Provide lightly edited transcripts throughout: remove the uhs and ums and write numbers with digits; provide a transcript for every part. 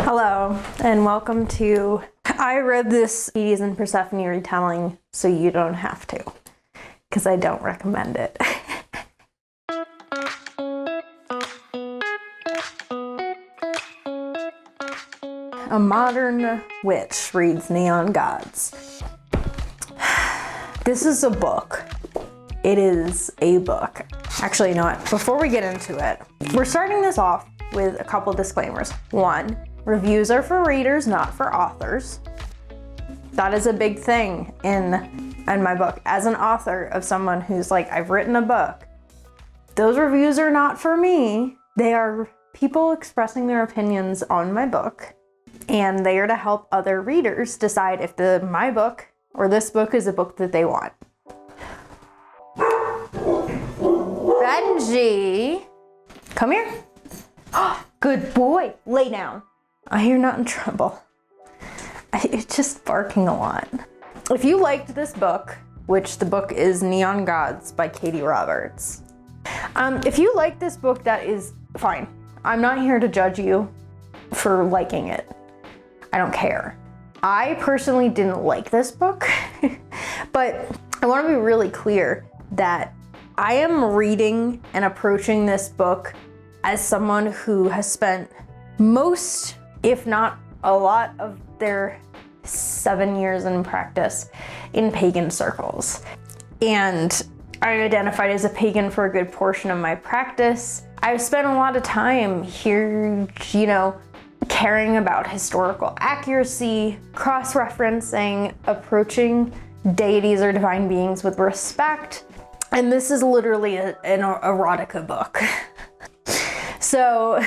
Hello, and welcome to... I read this Hades and Persephone retelling, so you don't have to, because I don't recommend it. A modern witch reads Neon Gods. This is a book. It is a book. Actually, you know what? Before we get into it, we're starting this off with a couple disclaimers. One, reviews are for readers, not for authors. That is a big thing in my book. As an author of someone who's like, I've written a book, those reviews are not for me. They are people expressing their opinions on my book, and they are to help other readers decide if my book or this book is a book that they want. Benji, come here. Good boy, lay down. You're not in trouble. It's just barking a lot. If you liked this book, which the book is Neon Gods by Katie Roberts. If you like this book, that is fine. I'm not here to judge you for liking it. I don't care. I personally didn't like this book, but I want to be really clear that I am reading and approaching this book as someone who has spent most, if not a lot, of their 7 years in practice in pagan circles. And I identified as a pagan for a good portion of my practice. I've spent a lot of time here, caring about historical accuracy, cross-referencing, approaching deities or divine beings with respect. And this is literally an erotica book. So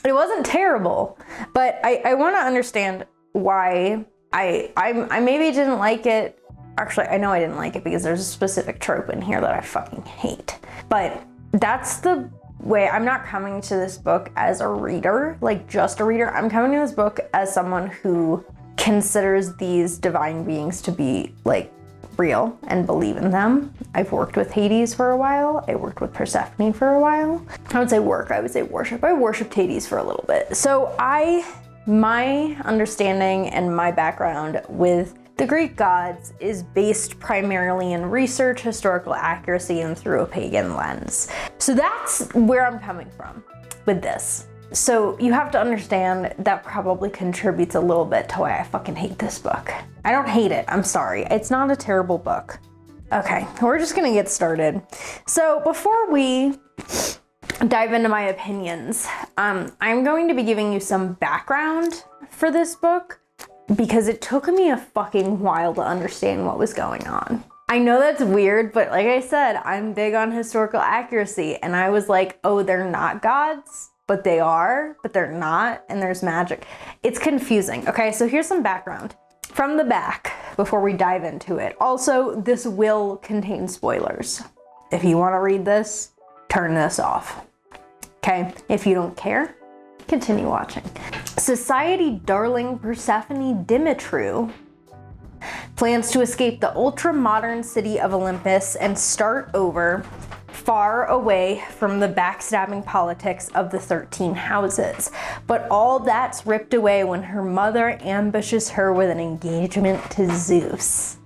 it wasn't terrible, but I want to understand why I maybe didn't like it. Actually, I know I didn't like it because there's a specific trope in here that I fucking hate. But that's the way. I'm not coming to this book as a reader, like just a reader. I'm coming to this book as someone who considers these divine beings to be like real and believe in them. I've worked with Hades for a while. I worked with Persephone for a while. I would say worship. I worshipped Hades for a little bit. So my understanding and my background with the Greek gods is based primarily in research, historical accuracy, and through a pagan lens. So that's where I'm coming from with this. So you have to understand that probably contributes a little bit to why I fucking hate this book. I don't hate it, I'm sorry. It's not a terrible book. Okay, we're just gonna get started. So before we dive into my opinions, I'm going to be giving you some background for this book because it took me a fucking while to understand what was going on. I know that's weird, but like I said, I'm big on historical accuracy, and I was like, oh, they're not gods? But they are, but they're not, and there's magic. It's confusing. Okay, so here's some background from the back before we dive into it. Also, this will contain spoilers. If you want to read this, turn this off. Okay, if you don't care, continue watching. Society darling Persephone Dimitru plans to escape the ultra-modern city of Olympus and start over far away from the backstabbing politics of the 13 houses. But all that's ripped away when her mother ambushes her with an engagement to Zeus,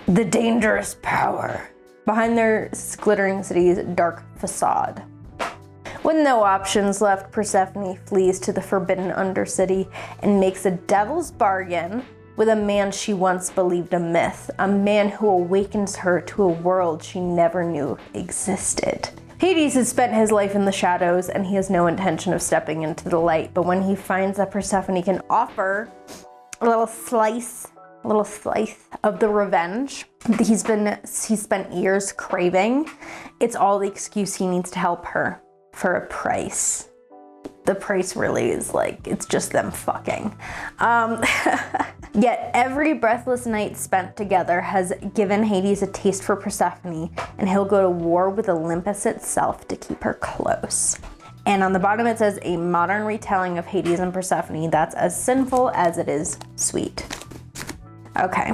the dangerous power behind their glittering city's dark facade. With no options left, Persephone flees to the forbidden Undercity and makes a devil's bargain with a man she once believed a myth, a man who awakens her to a world she never knew existed. Hades has spent his life in the shadows, and he has no intention of stepping into the light, but when he finds that Persephone can offer a little slice of the revenge he's spent years craving, it's all the excuse he needs to help her for a price. The price really is like, it's just them fucking. Yet every breathless night spent together has given Hades a taste for Persephone, and he'll go to war with Olympus itself to keep her close. And on the bottom it says, a modern retelling of Hades and Persephone that's as sinful as it is sweet. Okay,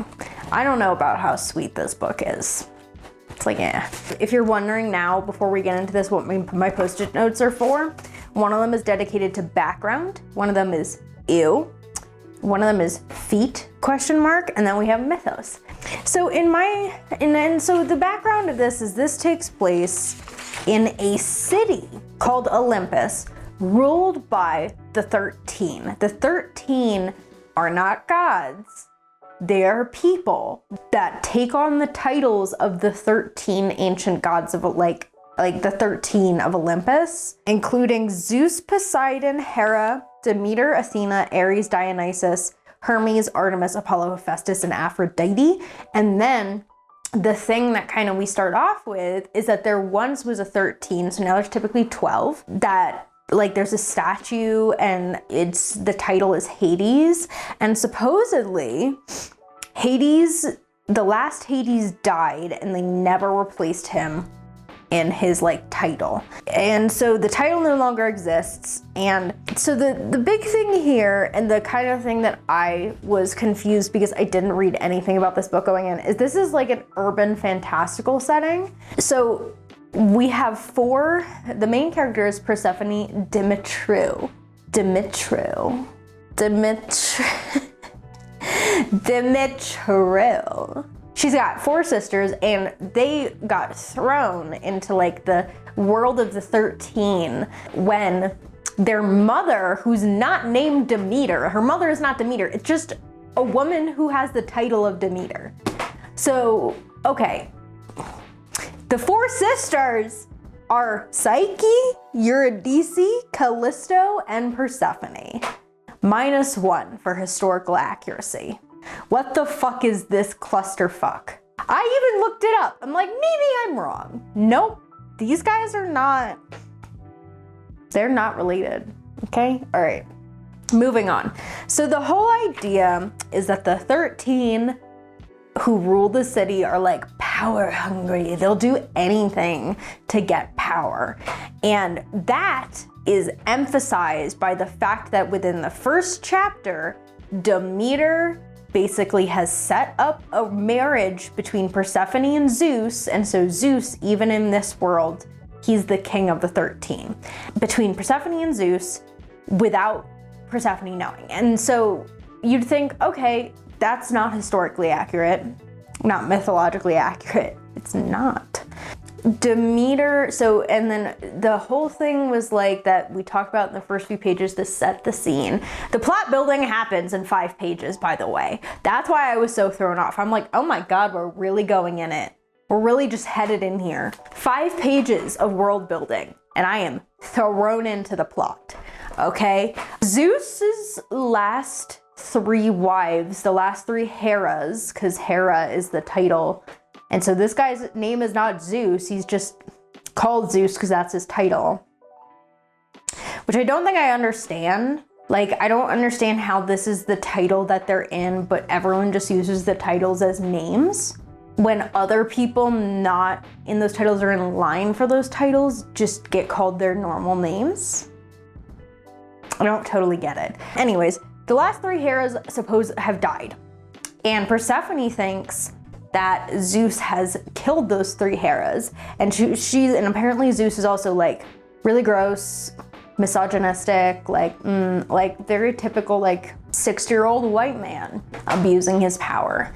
I don't know about how sweet this book is. It's like, eh. If you're wondering now, before we get into this, what my post-it notes are for, One of them is dedicated to background. One of them is ew. One of them is feet, ? And then we have mythos. So so the background of this takes place in a city called Olympus, ruled by the 13. The 13 are not gods. They are people that take on the titles of the 13 ancient gods of like the 13 of Olympus, including Zeus, Poseidon, Hera, Demeter, Athena, Ares, Dionysus, Hermes, Artemis, Apollo, Hephaestus, and Aphrodite. And then the thing that kind of we start off with is that there once was a 13, so now there's typically 12, that like there's a statue and the title is Hades. And supposedly Hades, the last Hades died and they never replaced him in his like title. And so the title no longer exists. And so the big thing here, and the kind of thing that I was confused because I didn't read anything about this book going in, is this is like an urban fantastical setting. So we have the main character is Persephone Demetriou. She's got 4 sisters, and they got thrown into like the world of the 13 when their mother, who's not named Demeter, her mother is not Demeter, it's just a woman who has the title of Demeter. So, okay. The 4 sisters are Psyche, Eurydice, Callisto, and Persephone. -1 for historical accuracy. What the fuck is this clusterfuck? I even looked it up. I'm like, maybe I'm wrong. Nope, these guys are not, they're not related, okay? All right, moving on. So the whole idea is that the 13 who rule the city are like power hungry. They'll do anything to get power. And that is emphasized by the fact that within the first chapter, Demeter basically has set up a marriage between Persephone and Zeus. And so Zeus, even in this world, he's the king of the 13. Between Persephone and Zeus without Persephone knowing. And so you'd think, okay, that's not historically accurate, not mythologically accurate. It's not. Demeter, so, and then the whole thing was like that we talked about in the first few pages to set the scene. The plot building happens in 5 pages, by the way. That's why I was so thrown off. I'm like, oh my God, we're really going in it. We're really just headed in here. 5 pages of world building, and I am thrown into the plot, okay? Zeus's last 3 wives, the last 3 Heras, because Hera is the title. And so this guy's name is not Zeus, he's just called Zeus because that's his title. Which I don't think I understand. Like, I don't understand how this is the title that they're in, but everyone just uses the titles as names, when other people not in those titles are in line for those titles just get called their normal names. I don't totally get it. Anyways, the last 3 Heras have died. And Persephone thinks that Zeus has killed those 3 Heras. And and apparently Zeus is also like really gross, misogynistic, like very typical like 60-year-old white man abusing his power.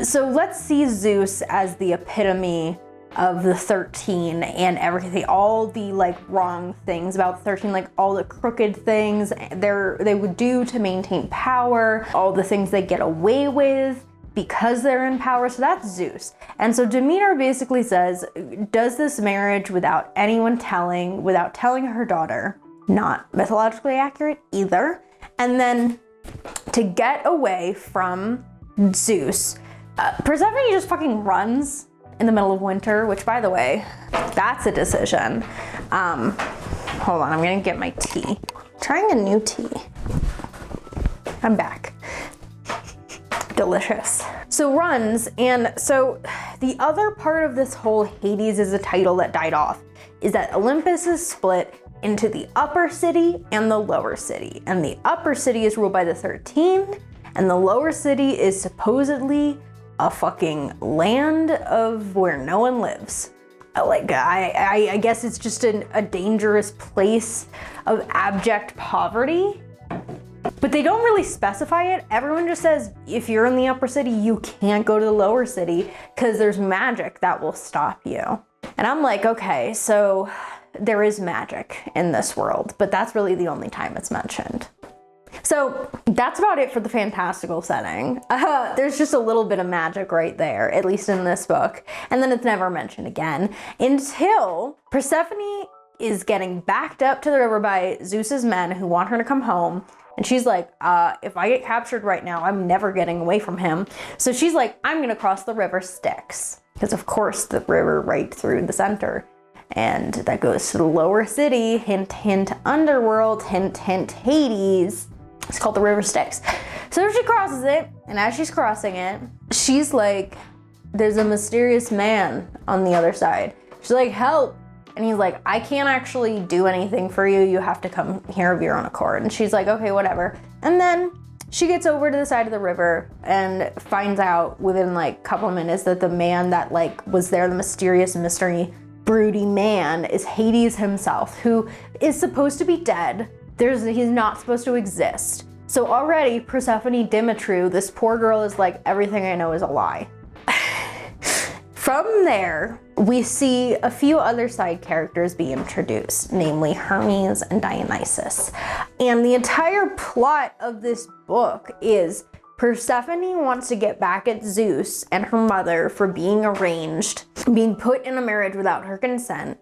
So let's see Zeus as the epitome of the 13 and everything, all the like wrong things about the 13, like all the crooked things they would do to maintain power, all the things they get away with because they're in power. So that's Zeus. And so Demeter basically says, does this marriage without anyone telling, without telling her daughter, not mythologically accurate either. And then to get away from Zeus, Persephone just fucking runs in the middle of winter, which by the way, that's a decision. Hold on, I'm gonna get my tea. Trying a new tea. I'm back. Delicious. So runs, and so the other part of this whole Hades is a title that died off, is that Olympus is split into the upper city and the lower city. And the upper city is ruled by the 13, and the lower city is supposedly a fucking land of where no one lives. like, I guess it's just a dangerous place of abject poverty. But they don't really specify it. Everyone just says, if you're in the upper city, you can't go to the lower city because there's magic that will stop you. And I'm like, okay, so there is magic in this world, but that's really the only time it's mentioned. So that's about it for the fantastical setting. There's just a little bit of magic right there, at least in this book. And then it's never mentioned again until Persephone is getting backed up to the river by Zeus's men who want her to come home. And she's like, if I get captured right now, I'm never getting away from him. So she's like, I'm gonna cross the river Styx. Because of course the river right through the center. And that goes to the lower city, hint, hint, underworld, hint, hint, Hades. It's called the river Styx. So she crosses it, and as she's crossing it, she's like, there's a mysterious man on the other side. She's like, help. And he's like, I can't actually do anything for you. You have to come here of your own accord. And she's like, okay, whatever. And then she gets over to the side of the river and finds out within like a couple of minutes that the man that like was there, the mysterious mystery broody man, is Hades himself, who is supposed to be dead. He's not supposed to exist. So already Persephone Dimitru, this poor girl, is like, everything I know is a lie. From there, we see a few other side characters be introduced, namely Hermes and Dionysus. And the entire plot of this book is Persephone wants to get back at Zeus and her mother for being arranged, being put in a marriage without her consent.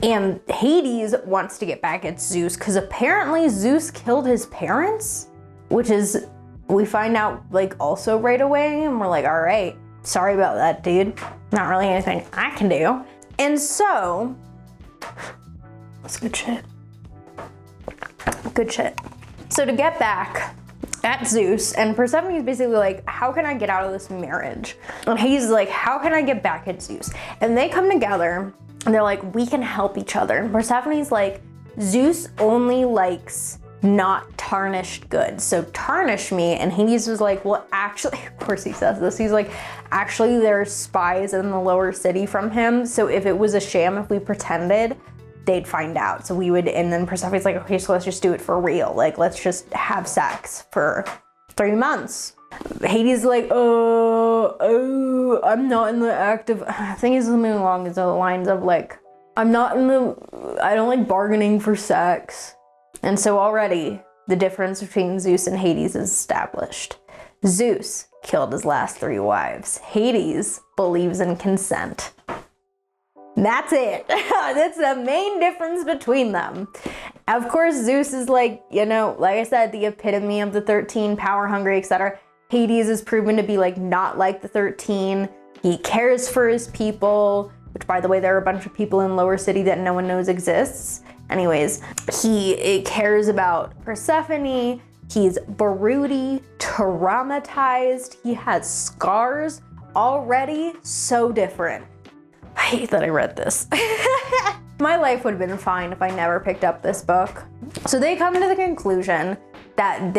And Hades wants to get back at Zeus because apparently Zeus killed his parents, which is, we find out like also right away, and we're like, all right, sorry about that, dude. Not really anything I can do. And so, that's good shit. Good shit. So to get back at Zeus, and Persephone is basically like, how can I get out of this marriage? And Hades is like, how can I get back at Zeus? And they come together and they're like, we can help each other. And Persephone's like, Zeus only likes not tarnished goods, so tarnish me. And Hades was like, well, actually, of course he says this, he's like, actually there's spies in the lower city from him, so if it was a sham, if we pretended, they'd find out. So we would, and then Persephone's like, okay, so let's just do it for real. Like, let's just have sex for 3 months. Hades is like, I'm not in the act of, I think it's something along the lines of like, I don't like bargaining for sex. And so already the difference between Zeus and Hades is established. Zeus killed his last 3 wives. Hades believes in consent. That's it. That's the main difference between them. Of course, Zeus is like, you know, like I said, the epitome of the 13, power hungry, etc. Hades is proven to be like not like the 13. He cares for his people, which by the way, there are a bunch of people in lower city that no one knows exists. Anyways, he cares about Persephone. He's broody, traumatized. He has scars already. So different. I hate that I read this. My life would have been fine if I never picked up this book. So they come to the conclusion that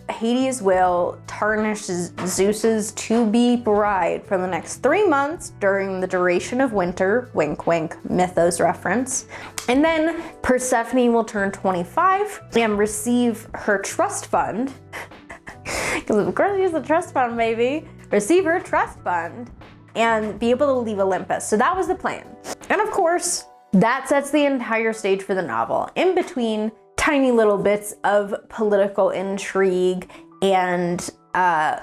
Hades will tarnish Zeus's to-be bride for the next 3 months during the duration of winter, wink wink, mythos reference. And then Persephone will turn 25 and receive her trust fund, because of course she's a trust fund, baby, receive her trust fund and be able to leave Olympus. So that was the plan. And of course, that sets the entire stage for the novel. In between, tiny little bits of political intrigue and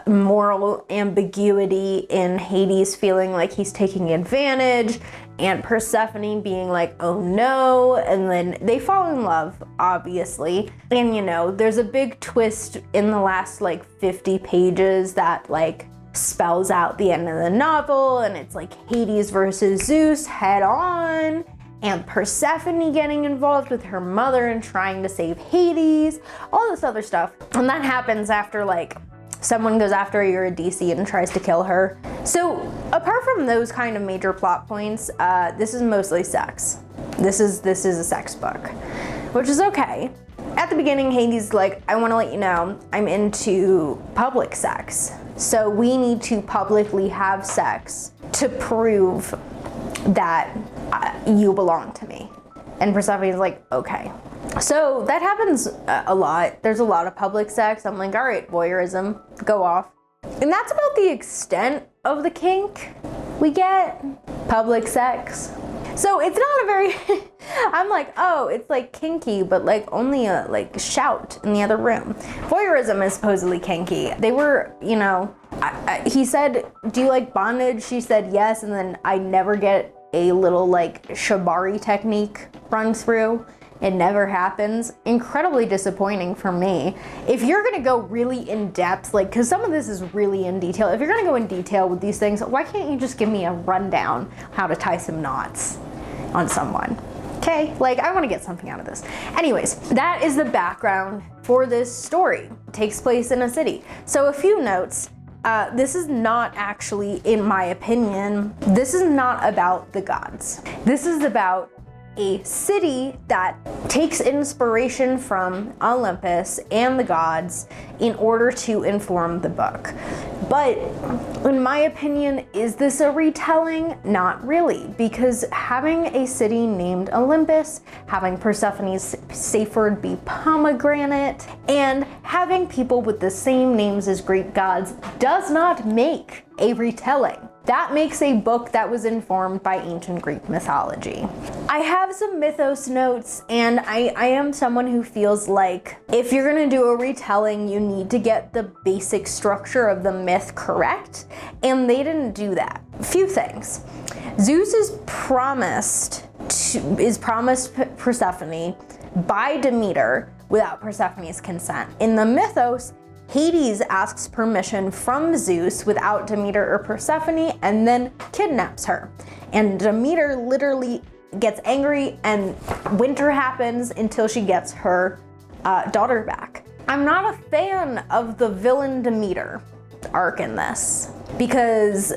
moral ambiguity in Hades feeling like he's taking advantage, and Persephone being like, oh no, and then they fall in love, obviously. And you know, there's a big twist in the last like 50 pages that like spells out the end of the novel, and it's like Hades versus Zeus head on, and Persephone getting involved with her mother and trying to save Hades, all this other stuff. And that happens after like someone goes after Eurydice and tries to kill her. So apart from those kind of major plot points, this is mostly sex. This is a sex book, which is okay. At the beginning, Hades is like, I want to let you know I'm into public sex. So we need to publicly have sex to prove that you belong to me. And Persephone is like, okay. So that happens a lot. There's a lot of public sex. I'm like, all right, voyeurism, go off. And that's about the extent of the kink we get, public sex. So it's not a very, I'm like, oh, it's like kinky, but like only a like shout in the other room. Voyeurism is supposedly kinky. They were, you know, he said, do you like bondage? She said yes, and then I never get a little like shibari technique run through. It never happens. Incredibly disappointing for me. If you're gonna go really in depth, like, cause some of this is really in detail. If you're gonna go in detail with these things, why can't you just give me a rundown how to tie some knots on someone? Okay, like I wanna get something out of this. Anyways, that is the background for this story. It takes place in a city. So a few notes. This is not actually, in my opinion, this is not about the gods. This is about a city that takes inspiration from Olympus and the gods in order to inform the book. But in my opinion, is this a retelling? Not really, because having a city named Olympus, having Persephone's safe word be pomegranate, and having people with the same names as Greek gods does not make a retelling. That makes a book that was informed by ancient Greek mythology. I have some mythos notes, and I am someone who feels like if you're gonna do a retelling, you need to get the basic structure of the myth correct, and they didn't do that. A few things. Zeus is promised Persephone by Demeter without Persephone's consent. In the mythos, Hades asks permission from Zeus without Demeter or Persephone and then kidnaps her. And Demeter literally gets angry and winter happens until she gets her daughter back. I'm not a fan of the villain Demeter arc in this because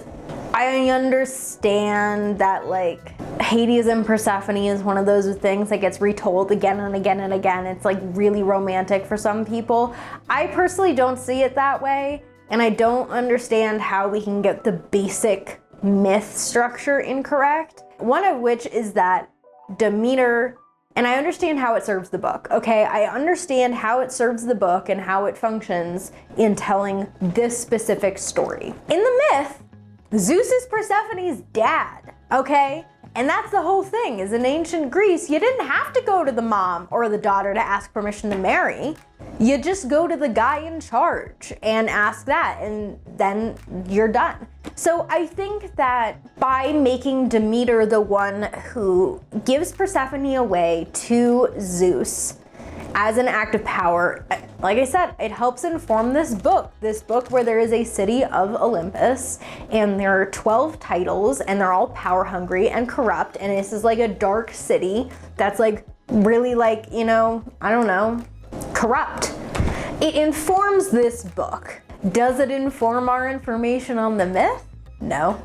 I understand that like Hades and Persephone is one of those things that gets retold again and again and again. It's like really romantic for some people. I personally don't see it that way, and I don't understand how we can get the basic myth structure incorrect. One of which is that Demeter, and I understand how it serves the book, okay? I understand how it serves the book and how it functions in telling this specific story. In the myth, Zeus is Persephone's dad, okay? And that's the whole thing, is in ancient Greece, you didn't have to go to the mom or the daughter to ask permission to marry. You just go to the guy in charge and ask that, and then you're done. So I think that by making Demeter the one who gives Persephone away to Zeus as an act of power, like I said, it helps inform this book where there is a city of Olympus and there are 12 titles and they're all power hungry and corrupt, and this is like a dark city that's like really like, you know, I don't know, corrupt. It informs this book. Does it inform our information on the myth? No.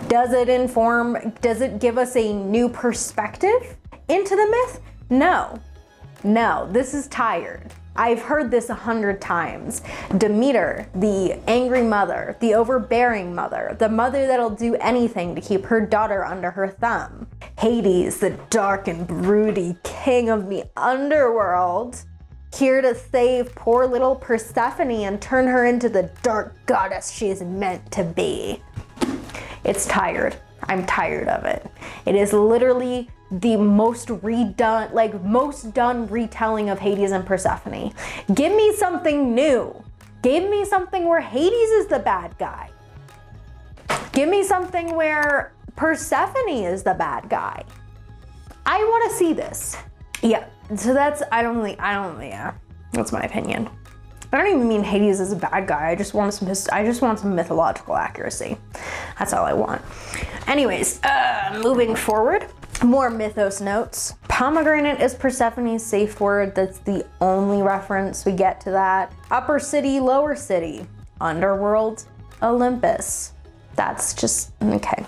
Does it give us a new perspective into the myth? No. No, this is tired. I've heard this 100 times. Demeter, the angry mother, the overbearing mother, the mother that'll do anything to keep her daughter under her thumb. Hades, the dark and broody king of the underworld, here to save poor little Persephone and turn her into the dark goddess she's meant to be. It's tired. I'm tired of it. It is literally the most done retelling of Hades and Persephone. Give me something new. Give me something where Hades is the bad guy. Give me something where Persephone is the bad guy. I want to see this. Yeah, so that's, yeah, that's my opinion. I don't even mean Hades is a bad guy. I just want some mythological accuracy. That's all I want. Anyways, moving forward, more mythos notes. Pomegranate is Persephone's safe word. That's the only reference we get to that. Upper city, lower city, underworld, Olympus. That's just, okay.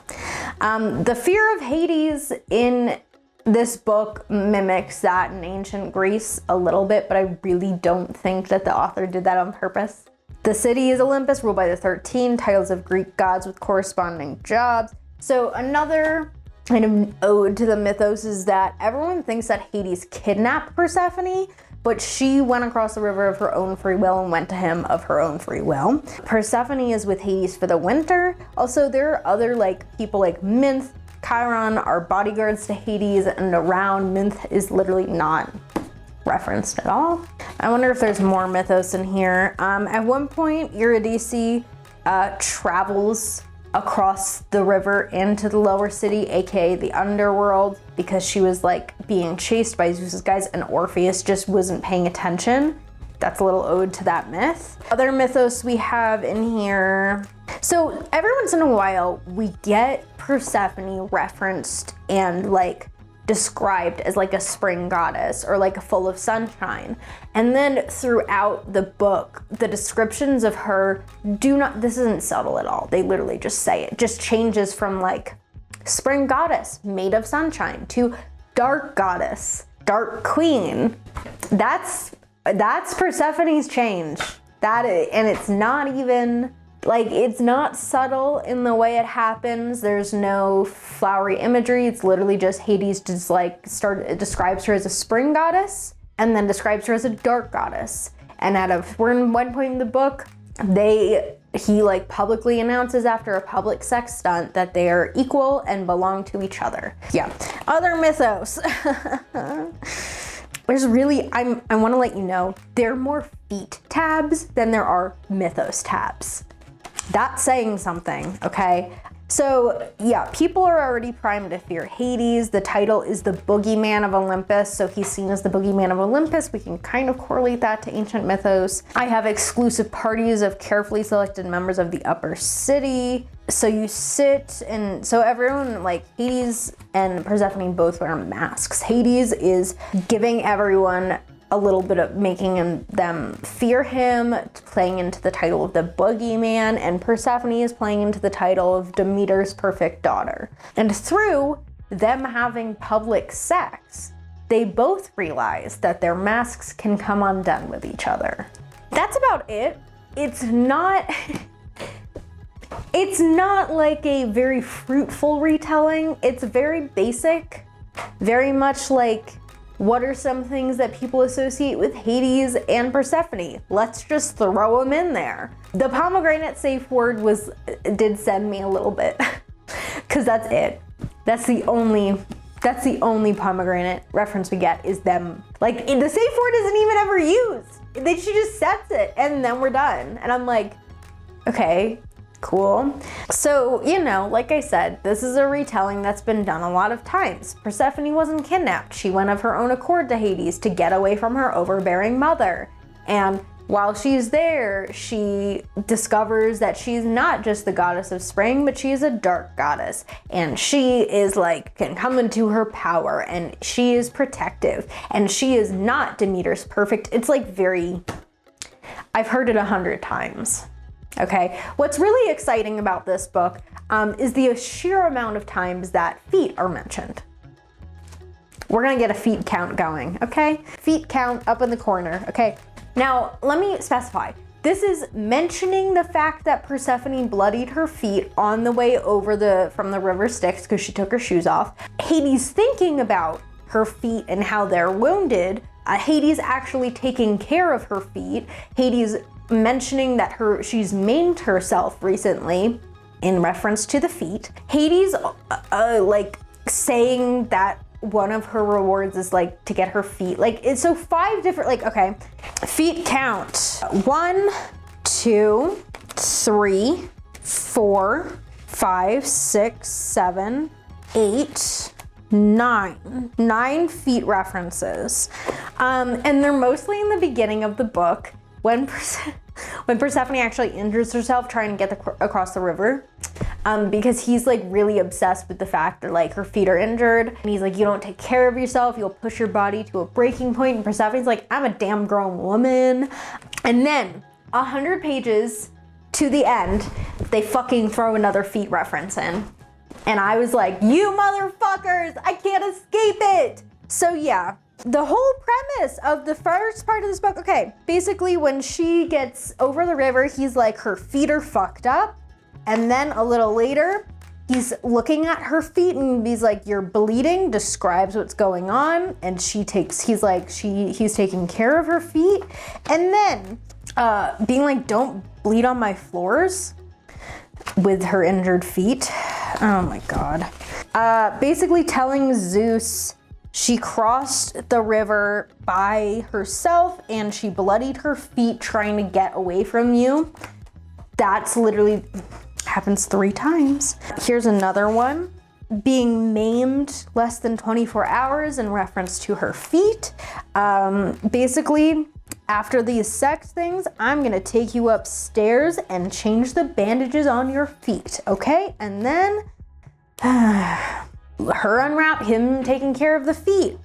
The fear of Hades in this book mimics that in ancient Greece a little bit, but I really don't think that the author did that on purpose. The city is Olympus, ruled by the 13 titles of Greek gods with corresponding jobs. So another kind of ode to the mythos is that everyone thinks that Hades kidnapped Persephone, but she went across the river of her own free will and went to him of her own free will. Persephone is with Hades for the winter. Also, there are other like people like Minth, Chiron are bodyguards to Hades, and around Minth is literally not referenced at all. I wonder if there's more mythos in here. At one point, Eurydice travels across the river into the lower city, aka the underworld, because she was like being chased by Zeus's guys and Orpheus just wasn't paying attention. That's a little ode to that myth. Other mythos we have in here. So every once in a while we get Persephone referenced and like described as like a spring goddess or like full of sunshine. And then throughout the book, the descriptions of her this isn't subtle at all. They literally just say it. Just changes from like spring goddess, made of sunshine, to dark goddess, dark queen. That's Persephone's change. And it's not even, like, it's not subtle in the way it happens. There's no flowery imagery. It's literally just Hades just like describes her as a spring goddess and then describes her as a dark goddess. And we're in one point in the book, he like publicly announces after a public sex stunt that they are equal and belong to each other. Yeah. Other mythos. There's really, I want to let you know, there are more feet tabs than there are mythos tabs. That's saying something, okay? So yeah, people are already primed to fear Hades. The title is the boogeyman of Olympus, so he's seen as the boogeyman of Olympus. We can kind of correlate that to ancient mythos. I have exclusive parties of carefully selected members of the upper city. So you sit, and so everyone, like Hades and Persephone both wear masks. Hades is giving everyone a little bit of making them fear him, playing into the title of the boogeyman, and Persephone is playing into the title of Demeter's perfect daughter. And through them having public sex, they both realize that their masks can come undone with each other. That's about it. It's not like a very fruitful retelling. It's very basic, very much like, what are some things that people associate with Hades and Persephone? Let's just throw them in there. The pomegranate safe word did send me a little bit, because that's it. That's the only pomegranate reference we get is them. Like, the safe word isn't even ever used. She just sets it and then we're done. And I'm like, okay, cool. So, like I said, this is a retelling that's been done a lot of times. Persephone wasn't kidnapped. She went of her own accord to Hades to get away from her overbearing mother. And while she's there, she discovers that she's not just the goddess of spring, but she is a dark goddess. And she is like, can come into her power, and she is protective. And she is not Demeter's perfect. It's like I've heard it 100 times. Okay, what's really exciting about this book is the sheer amount of times that feet are mentioned. We're gonna get a feet count going, okay? Feet count up in the corner, okay? Now, let me specify. This is mentioning the fact that Persephone bloodied her feet on the way over from the river Styx because she took her shoes off. Hades thinking about her feet and how they're wounded. Hades actually taking care of her feet. Hades mentioning that she's maimed herself recently in reference to the feet. Hades like saying that one of her rewards is like to get her feet. Like, it's so 5 different, like, okay, feet count. 1, 2, 3, 4, 5, 6, 7, 8, 9 feet references. And they're mostly in the beginning of the book when Persephone actually injures herself trying to get across the river, because he's like really obsessed with the fact that like her feet are injured, and he's like, you don't take care of yourself, you'll push your body to a breaking point. And Persephone's like, I'm a damn grown woman. And then 100 pages to the end, they fucking throw another feet reference in. And I was like, you motherfuckers, I can't escape it. So yeah, the whole premise of the first part of this book, okay, basically when she gets over the river, he's like, her feet are fucked up. And then a little later, he's looking at her feet and he's like, you're bleeding, describes what's going on. And he's taking care of her feet. And then being like, don't bleed on my floors with her injured feet. Oh my God. Basically telling Zeus she crossed the river by herself and she bloodied her feet trying to get away from you. That's literally happens 3 times. Here's another one. Being maimed less than 24 hours in reference to her feet. Basically, after these sex things, I'm gonna take you upstairs and change the bandages on your feet, okay? And then her unwrap, him taking care of the feet,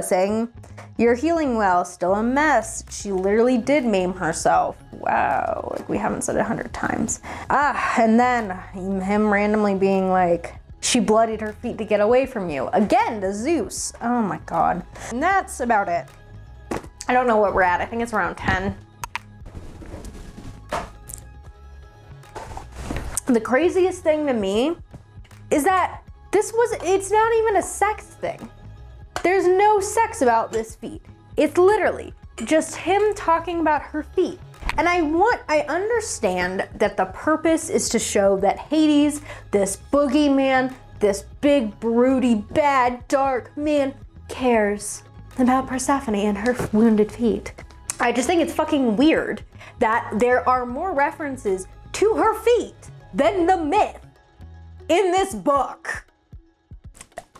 saying, you're healing well, still a mess. She literally did maim herself. Wow, like we haven't said it 100 times. And then him randomly being like, she bloodied her feet to get away from you. Again, to Zeus. Oh my God. And that's about it. I don't know what we're at. I think it's around 10. The craziest thing to me is that it's not even a sex thing. There's no sex about this feat. It's literally just him talking about her feet. And I understand that the purpose is to show that Hades, this boogeyman, this big, broody, bad, dark man, cares about Persephone and her wounded feet. I just think it's fucking weird that there are more references to her feet than the myth in this book.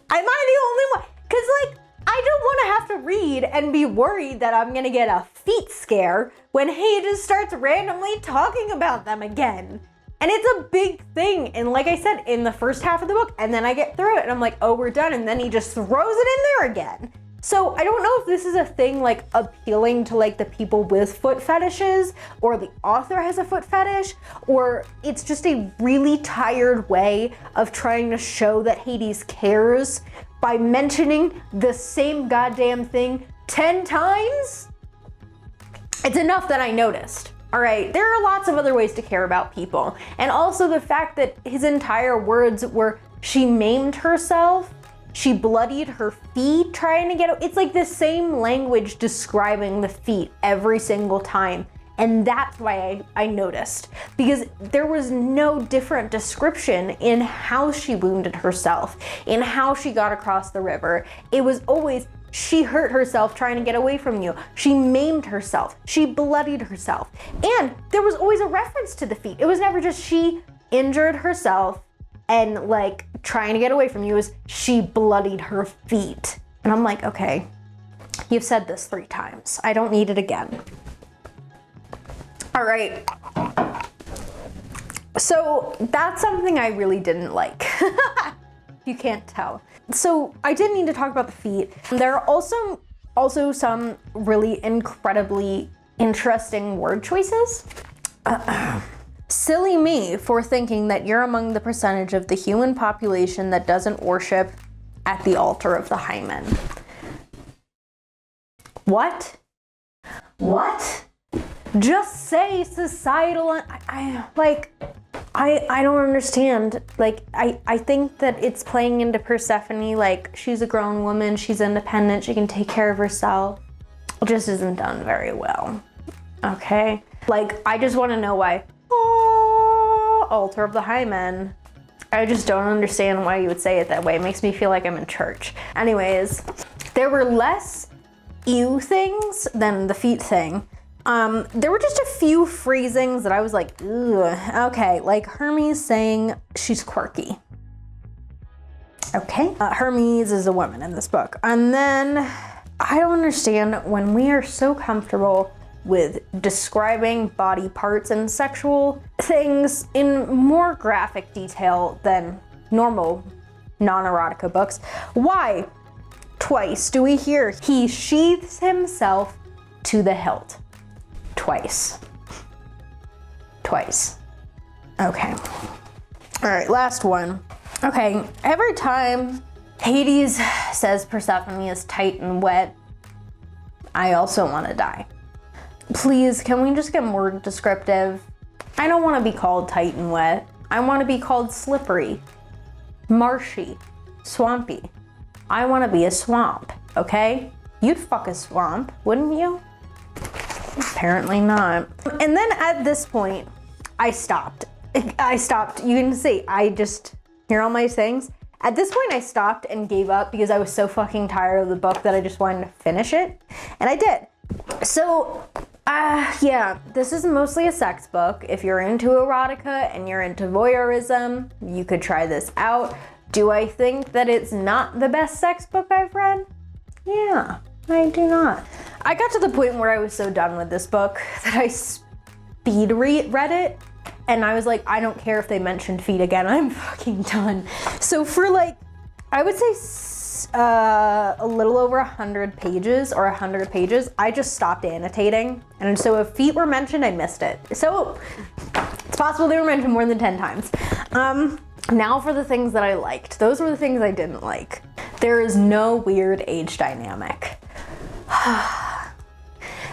Am I the only one? Because like, I don't want to have to read and be worried that I'm gonna get a feet scare when Hades starts randomly talking about them again. And it's a big thing. And like I said, in the first half of the book, and then I get through it and I'm like, oh, we're done. And then he just throws it in there again. So I don't know if this is a thing like appealing to like the people with foot fetishes, or the author has a foot fetish, or it's just a really tired way of trying to show that Hades cares by mentioning the same goddamn thing 10 times. It's enough that I noticed. All right, there are lots of other ways to care about people. And also the fact that his entire words were, she maimed herself, she bloodied her feet trying to get, it's like the same language describing the feet every single time. And that's why I noticed, because there was no different description in how she wounded herself, in how she got across the river. It was always, she hurt herself trying to get away from you. She maimed herself. She bloodied herself. And there was always a reference to the feet. It was never just she injured herself and like trying to get away from you. It was she bloodied her feet. And I'm like, okay, you've said this 3 times. I don't need it again. All right. So that's something I really didn't like. You can't tell. So I did need to talk about the feet. There are also some really incredibly interesting word choices. Silly me for thinking that you're among the percentage of the human population that doesn't worship at the altar of the hymen. What? What? Just say societal. I don't understand. Like, I think that it's playing into Persephone, like she's a grown woman, she's independent, she can take care of herself. It just isn't done very well. Okay? Like, I just want to know why. Oh, altar of the hymen. I just don't understand why you would say it that way. It makes me feel like I'm in church. Anyways, there were less ew things than the feet thing. There were just a few phrasings that I was like, ugh, okay, like Hermes saying she's quirky. Okay, Hermes is a woman in this book. And then I don't understand when we are so comfortable with describing body parts and sexual things in more graphic detail than normal non-erotica books. Why, twice, do we hear he sheathes himself to the hilt? Twice. Okay. All right, last one. Okay, every time Hades says Persephone is tight and wet, I also want to die. Please, can we just get more descriptive? I don't want to be called tight and wet. I want to be called slippery. Marshy, swampy. I want to be a swamp, okay? You'd fuck a swamp, wouldn't you? Apparently not. And then at this point, I stopped. You can see, I just hear all my things. At this point, I stopped and gave up because I was so fucking tired of the book that I just wanted to finish it. And I did. So, yeah, this is mostly a sex book. If you're into erotica and you're into voyeurism, you could try this out. Do I think that it's not the best sex book I've read? Yeah, I do not. I got to the point where I was so done with this book that I speed read it. And I was like, I don't care if they mentioned feet again, I'm fucking done. So for like, I would say a little over 100 pages or 100 pages, I just stopped annotating. And so if feet were mentioned, I missed it. So it's possible they were mentioned more than 10 times. Now for the things that I liked. Those were the things I didn't like. There is no weird age dynamic.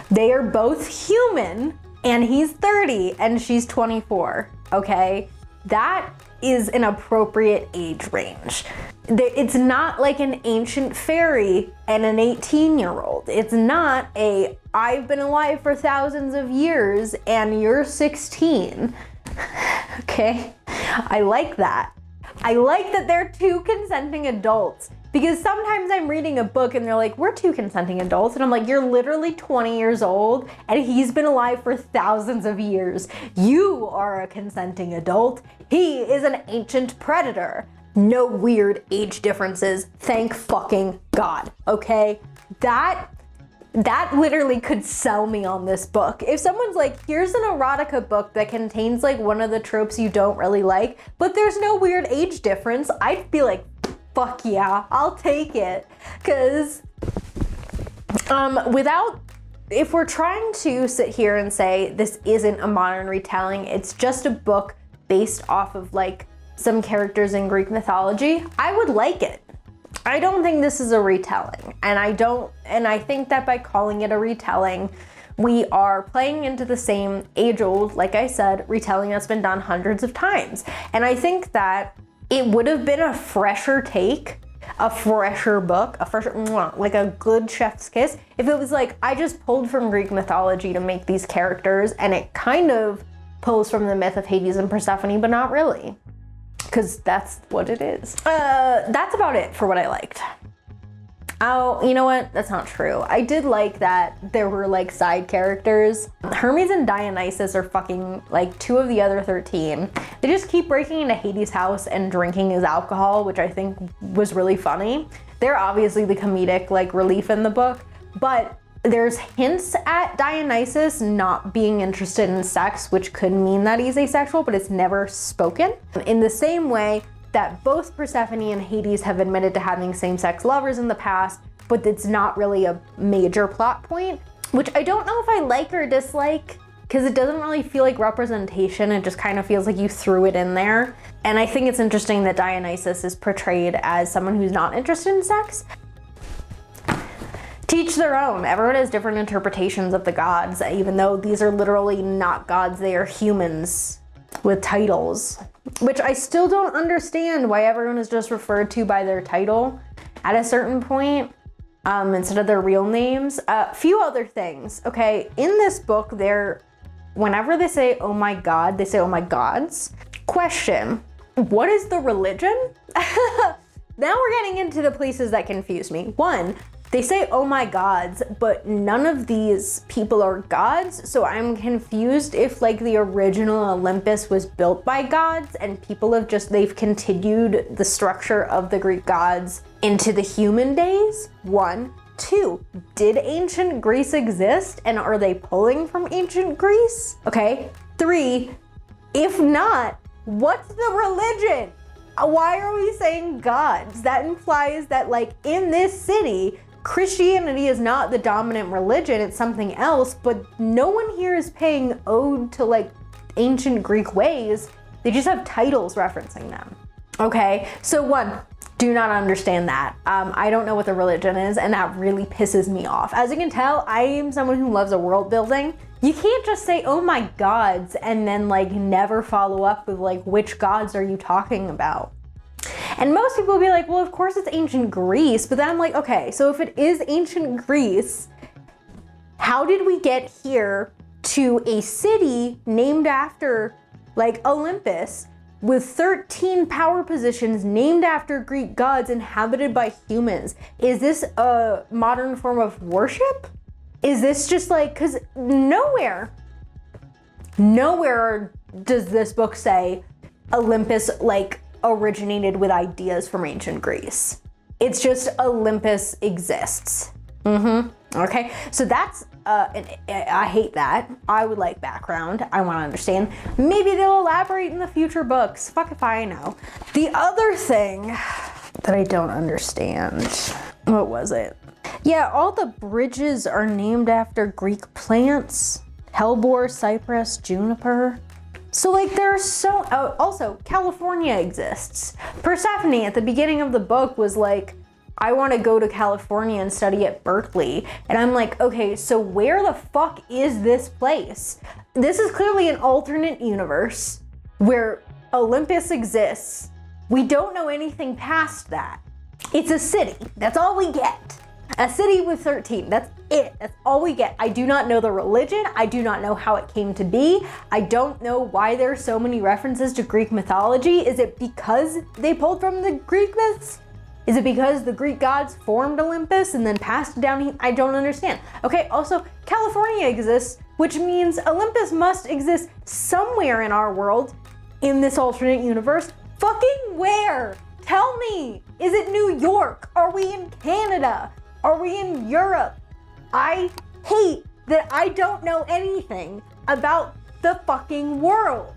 They are both human, and he's 30 and she's 24, okay? That is an appropriate age range. It's not like an ancient fairy and an 18-year-old. It's not a, I've been alive for thousands of years and you're 16, okay? I like that. I like that they're two consenting adults, because sometimes I'm reading a book and they're like, we're two consenting adults. And I'm like, you're literally 20 years old and he's been alive for thousands of years. You are a consenting adult. He is an ancient predator. No weird age differences. Thank fucking God, okay? That literally could sell me on this book. If someone's like, here's an erotica book that contains like one of the tropes you don't really like, but there's no weird age difference, I'd be like, fuck yeah, I'll take it. Cause if we're trying to sit here and say this isn't a modern retelling, it's just a book based off of like some characters in Greek mythology, I would like it. I don't think this is a retelling, and I think that by calling it a retelling, we are playing into the same age-old, like I said, retelling that's been done hundreds of times. And I think that it would have been a fresher take, a fresher book, like a good chef's kiss, if it was like, I just pulled from Greek mythology to make these characters, and it kind of pulls from the myth of Hades and Persephone, but not really. Because that's what it is. That's about it for what I liked. Oh, you know what? That's not true. I did like that there were like side characters. Hermes and Dionysus are fucking like two of the other 13. They just keep breaking into Hades' house and drinking his alcohol, which I think was really funny. They're obviously the comedic like relief in the book, but there's hints at Dionysus not being interested in sex, which could mean that he's asexual, but it's never spoken. In the same way that both Persephone and Hades have admitted to having same-sex lovers in the past, but it's not really a major plot point, which I don't know if I like or dislike, because it doesn't really feel like representation. It just kind of feels like you threw it in there. And I think it's interesting that Dionysus is portrayed as someone who's not interested in sex. Teach their own. Everyone has different interpretations of the gods, even though these are literally not gods, they are humans with titles, which I still don't understand why everyone is just referred to by their title at a certain point instead of their real names. A few other things, okay? In this book, whenever they say, oh my God, they say, oh my gods. Question, what is the religion? Now we're getting into the places that confuse me. One, they say, oh my gods, but none of these people are gods, so I'm confused if like the original Olympus was built by gods and people they've continued the structure of the Greek gods into the human days, 1. 2, did ancient Greece exist and are they pulling from ancient Greece? Okay. 3, if not, what's the religion? Why are we saying gods? That implies that like in this city, Christianity is not the dominant religion, it's something else, but no one here is paying ode to like ancient Greek ways. They just have titles referencing them. Okay, so 1, do not understand that. I don't know what the religion is, and that really pisses me off. As you can tell, I am someone who loves a world building. You can't just say, oh my gods, and then like never follow up with like, which gods are you talking about? And most people will be like, well, of course it's ancient Greece, but then I'm like, okay, so if it is ancient Greece, how did we get here to a city named after like Olympus with 13 power positions named after Greek gods inhabited by humans? Is this a modern form of worship? Is this just like, cause nowhere does this book say Olympus like originated with ideas from ancient Greece. It's just Olympus exists. Okay, so that's, I hate that. I would like background. I want to understand. Maybe they'll elaborate in the future books. Fuck if I know. The other thing that I don't understand, what was it? Yeah, all the bridges are named after Greek plants. Hellebore, cypress, juniper. So like there's so, also California exists. Persephone at the beginning of the book was like, I want to go to California and study at Berkeley. And I'm like, okay, so where the fuck is this place? This is clearly an alternate universe where Olympus exists. We don't know anything past that. It's a city. That's all we get. A city with 13. That's it. That's all we get. I do not know the religion. I do not know how it came to be. I don't know why there are so many references to Greek mythology. Is it because they pulled from the Greek myths? Is it because the Greek gods formed Olympus and then passed it down? I don't understand. Okay, also, California exists, which means Olympus must exist somewhere in our world, in this alternate universe. Fucking where? Tell me. Is it New York? Are we in Canada? Are we in Europe? I hate that I don't know anything about the fucking world.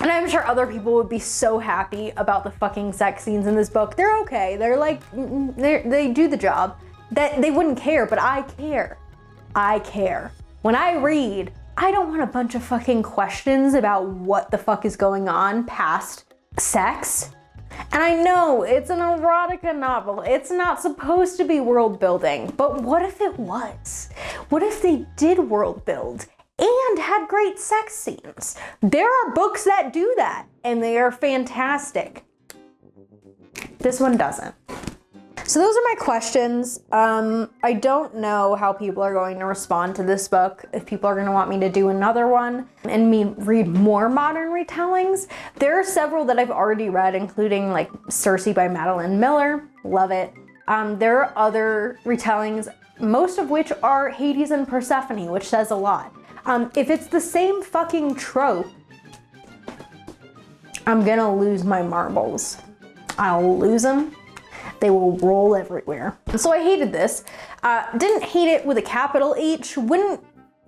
And I'm sure other people would be so happy about the fucking sex scenes in this book. They're okay. They're like, they do the job. That they wouldn't care, but I care. I care. When I read, I don't want a bunch of fucking questions about what the fuck is going on past sex. And I know it's an erotica novel. It's not supposed to be world building, but what if it was? What if they did world build and had great sex scenes? There are books that do that, and they are fantastic. This one doesn't. So those are my questions. I don't know how people are going to respond to this book, if people are going to want me to do another one and me read more modern retellings. There are several that I've already read, including like Circe by Madeline Miller. Love it. There are other retellings, most of which are Hades and Persephone, which says a lot. If it's the same fucking trope, I'm gonna lose my marbles. I'll lose them. They will roll everywhere. So I hated this. Didn't hate it with a capital H. Wouldn't,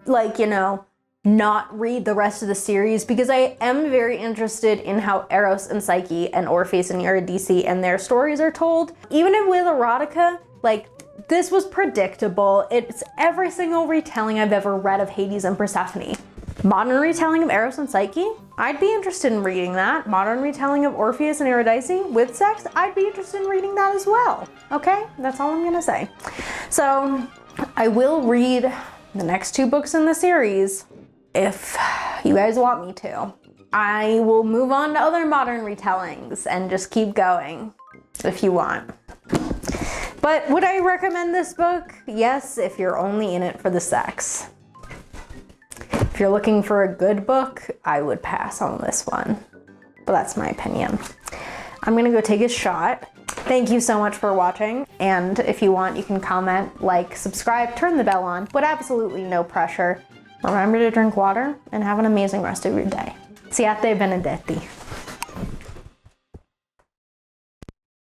like, you know, not read the rest of the series because I am very interested in how Eros and Psyche and Orpheus and Eurydice and their stories are told. Even with erotica, like, this was predictable. It's every single retelling I've ever read of Hades and Persephone. Modern retelling of Eros and Psyche, I'd be interested in reading that. Modern retelling of Orpheus and Eurydice with sex, I'd be interested in reading that as well. Okay, that's all I'm gonna say. So I will read the next 2 books in the series if you guys want me to. I will move on to other modern retellings and just keep going if you want. But would I recommend this book? Yes, if you're only in it for the sex. If you're looking for a good book, I would pass on this one. But that's my opinion. I'm gonna go take a shot. Thank you so much for watching. And if you want, you can comment, like, subscribe, turn the bell on, but absolutely no pressure. Remember to drink water and have an amazing rest of your day. Siate benedetti.